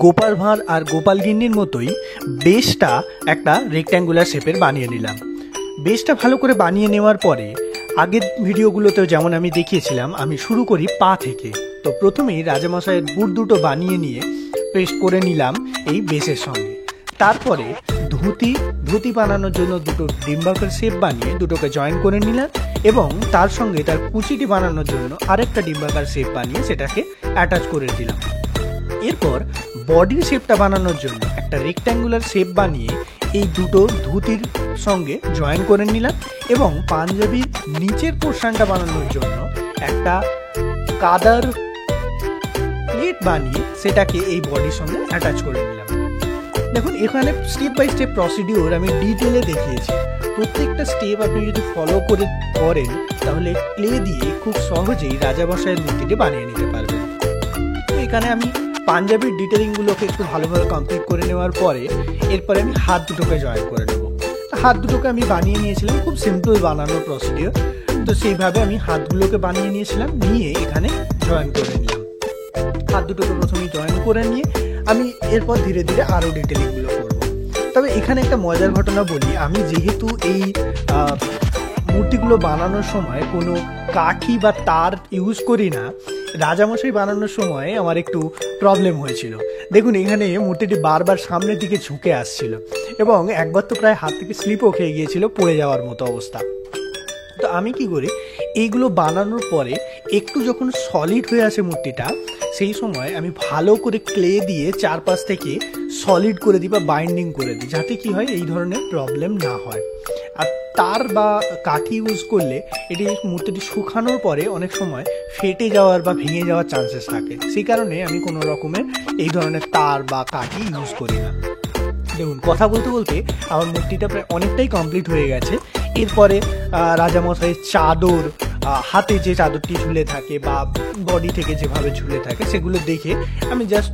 গোপাল ভাঁড় আর গোপাল গিন্নির মতোই বেসটা একটা রেক্ট্যাঙ্গুলার শেপের বানিয়ে নিলাম। বেসটা ভালো করে বানিয়ে নেওয়ার পরে আগের ভিডিওগুলোতেও যেমন আমি দেখিয়েছিলাম, আমি শুরু করি পা থেকে। তো প্রথমেই রাজামশাইয়ের বুট দুটো বানিয়ে নিয়ে পেস্ট করে নিলাম এই বেসের সঙ্গে। তারপরে ধুতি বানানোর জন্য দুটো ডিম্বাকার শেপ বানিয়ে দুটোকে জয়েন করে নিলাম এবং তার সঙ্গে তার কুচিটি বানানোর জন্য আরেকটা ডিম্বাকার শেপ বানিয়ে সেটাকে অ্যাটাচ করে দিলাম। এরপর বডির শেপটা বানানোর জন্য একটা রেক্ট্যাঙ্গুলার শেপ বানিয়ে এই দুটো ধুতির সঙ্গে জয়েন করে নিলাম এবং পাঞ্জাবির নিচের পোর্শনটা বানানোর জন্য একটা কাদার প্লেট বানিয়ে সেটাকে এই বডির সঙ্গে অ্যাটাচ করে নিলাম। দেখুন, এখানে স্টেপ বাই স্টেপ প্রসিডিওর আমি ডিটেলে দেখিয়েছি। প্রত্যেকটা স্টেপ আপনি যদি ফলো করেন তাহলে ক্লে দিয়ে খুব সহজেই রাজামশাইয়ের মূর্তিটি বানিয়ে নিতে পারবেন। তো এখানে আমি পাঞ্জাবির ডিটেলিংগুলোকে একটু ভালোভাবে কমপ্লিট করে নেওয়ার পরে এরপরে আমি হাত দুটোকে জয়েন করে নেব। হাত দুটোকে আমি বানিয়ে নিয়েছিলাম, খুব সিম্পল বানানোর প্রসিডিওর। তো সেইভাবে আমি হাতগুলোকে বানিয়ে নিয়েছিলাম, নিয়ে এখানে জয়েন করে নিলাম। হাত দুটোকে প্রথমেই জয়েন করে নিয়ে আমি এরপর ধীরে ধীরে আরও ডিটেলিংগুলো করব। তবে এখানে একটা মজার ঘটনা বলি, আমি যেহেতু এই মূর্তিগুলো বানানোর সময় কোনো কাঠি বা তার ইউজ করি না, রাজামশাই বানানোর সময় আমার একটু প্রবলেম হয়েছিল। দেখুন, এখানে মূর্তিটি বারবার সামনের দিকে ঝুঁকে আসছিল এবং একবার তো প্রায় হাত থেকে স্লিপও খেয়ে গিয়েছিল, পড়ে যাওয়ার মতো অবস্থা। তো আমি কি করি, এইগুলো বানানোর পরে একটু যখন সলিড হয়ে আসে মূর্তিটা, সেই সময় আমি ভালো করে ক্লে দিয়ে চারপাশ থেকে সলিড করে দিই বা বাইন্ডিং করে দিই, যাতে কি হয় এই ধরনের প্রবলেম না হয়। আর তার বা কাঠি ইউজ করলে এটি মূর্তিটি শুকানোর পরে অনেক সময় ফেটে যাওয়ার বা ভেঙে যাওয়ার চান্সেস থাকে। সেই কারণে আমি কোনো রকমের এই ধরনের তার বা কাঠি ইউজ করি না। দেখুন, কথা বলতে বলতে আমার মূর্তিটা প্রায় অনেকটাই কমপ্লিট হয়ে গেছে। এরপরে রাজামশাইয়ের চাদর, হাতে যে চাদরটি ঝুলে থাকে বা বডি থেকে যেভাবে ঝুলে থাকে সেগুলো দেখে আমি জাস্ট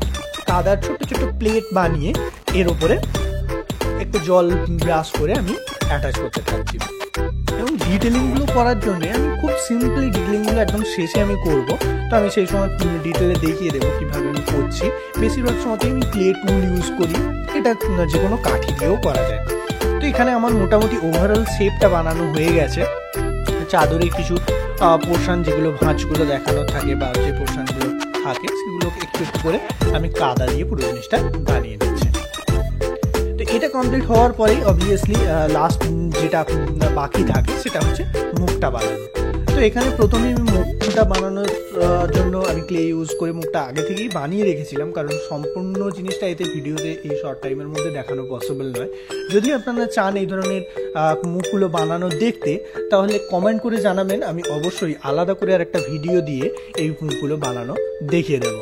কাদার ছোট ছোট প্লেট বানিয়ে এর উপরে একটু জল ব্রাশ করে আমি অ্যাটাচ করতে থাকছি। এবং ডিটেলিংগুলো করার জন্য আমি খুব সিম্পলি ডিটেলিংগুলো একদম শেষে আমি করব। তো আমি সেই সময় ডিটেলে দেখিয়ে দেবো কীভাবে আমি করছি। বেশিরভাগ সময়তেই আমি ক্লে টুল ইউজ করি, এটা যে কোনো কাঠি দিয়েও করা যায়। তো এখানে আমার মোটামুটি ওভারঅল শেপটা বানানো হয়ে গেছে। চাদরের কিছু পোর্শন যেগুলো ভাঁজগুলো দেখানো থাকে বা যে পোর্শনগুলো থাকে সেগুলোকে একটু একটু করে আমি কাদা দিয়ে পুরো জিনিসটা বানিয়ে দিচ্ছি। তো এটা কমপ্লিট হওয়ার পরেই অবভিয়াসলি লাস্ট যেটা বাকি থাকে সেটা হচ্ছে মুখটা বানানো। তো এখানে প্রথমে আমি মুখটা বানানোর জন্য আমি ক্লে ইউজ করে মুখটা আগে থেকেই বানিয়ে রেখেছিলাম, কারণ সম্পূর্ণ জিনিসটা এতে ভিডিওতে এই শর্ট টাইমের মধ্যে দেখানো পসিবল নয়। যদি আপনারা চান এই ধরনের মুখগুলো বানানো দেখতে, তাহলে কমেন্ট করে জানাবেন, আমি অবশ্যই আলাদা করে আর একটা ভিডিও দিয়ে এই মুখগুলো বানানো দেখিয়ে দেবো।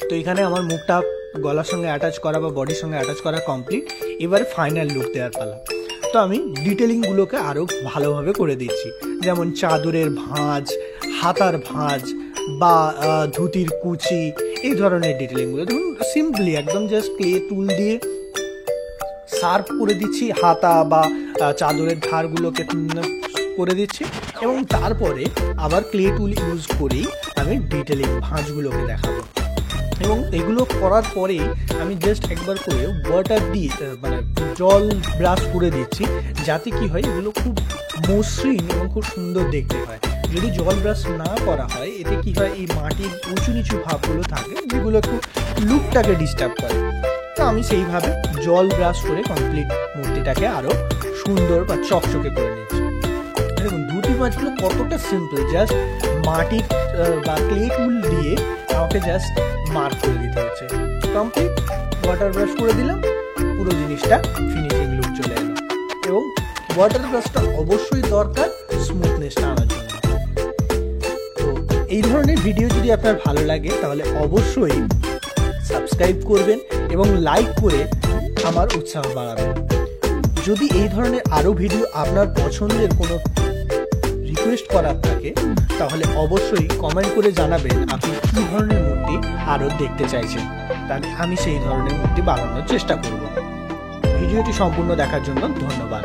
তো এখানে আমার মুখটা গলার সঙ্গে অ্যাটাচ করা বা বডির সঙ্গে অ্যাটাচ করা কমপ্লিট। এবারে ফাইনাল লুক দেওয়ার পালা। তো আমি ডিটেলিংগুলোকে আরও ভালোভাবে করে দিচ্ছি, যেমন চাদরের ভাঁজ, হাতার ভাঁজ বা ধুতির কুচি, এই ধরনের ডিটেলিংগুলো। দেখুন, সিম্পলি একদম জাস্ট ক্লে টুল দিয়ে শার্প করে দিচ্ছি, হাতা বা চাদরের ধারগুলোকে করে দিচ্ছি এবং তারপরে আবার ক্লে টুল ইউজ করেই আমি ডিটেলিং ভাঁজগুলোকে দেখাবো। এবং এগুলো করার পরেই আমি জাস্ট একবার করে ওয়াটার দিয়ে মানে জল ব্রাশ করে দিচ্ছি, যাতে কি হয় এগুলো খুব মসৃণ এবং খুব সুন্দর দেখতে হয়। যদি জল ব্রাশ না করা হয় এতে কি হয়, এই মাটির উঁচু নিচু ভাবগুলো থাকে যেগুলো একটু লুকটাকে ডিস্টার্ব করে। তো আমি সেইভাবে জল ব্রাশ করে কমপ্লিট মূর্তিটাকে আরও সুন্দর বা চকচকে করে নিচ্ছি। দেখুন, ধুতি ভাঁজগুলো কতটা সিম্পল, জাস্ট মাটির বা ক্লে টুল দিয়ে আমাকে জাস্ট মার্ক করে দিতে হচ্ছে। কমপ্লিট ওয়াটার ব্রাশ করে দিলাম, পুরো জিনিসটা ফিনিশিং লুক চলে এলো। এবং ওয়াটার ব্রাশটা অবশ্যই দরকার স্মুথনেসটা আনার জন্য। তো এই ধরনের ভিডিও যদি আপনার ভালো লাগে তাহলে অবশ্যই সাবস্ক্রাইব করবেন এবং লাইক করে আমার উৎসাহ বাড়াবেন। যদি এই ধরনের আরও ভিডিও আপনার পছন্দের কোনো রিকোয়েস্ট করার থাকে তাহলে অবশ্যই কমেন্ট করে জানাবেন আপনি কী ধরনের মূর্তি আরও দেখতে চাইছেন, তাহলে আমি সেই ধরনের মূর্তি বানানোর চেষ্টা করব। ভিডিওটি সম্পূর্ণ দেখার জন্য ধন্যবাদ।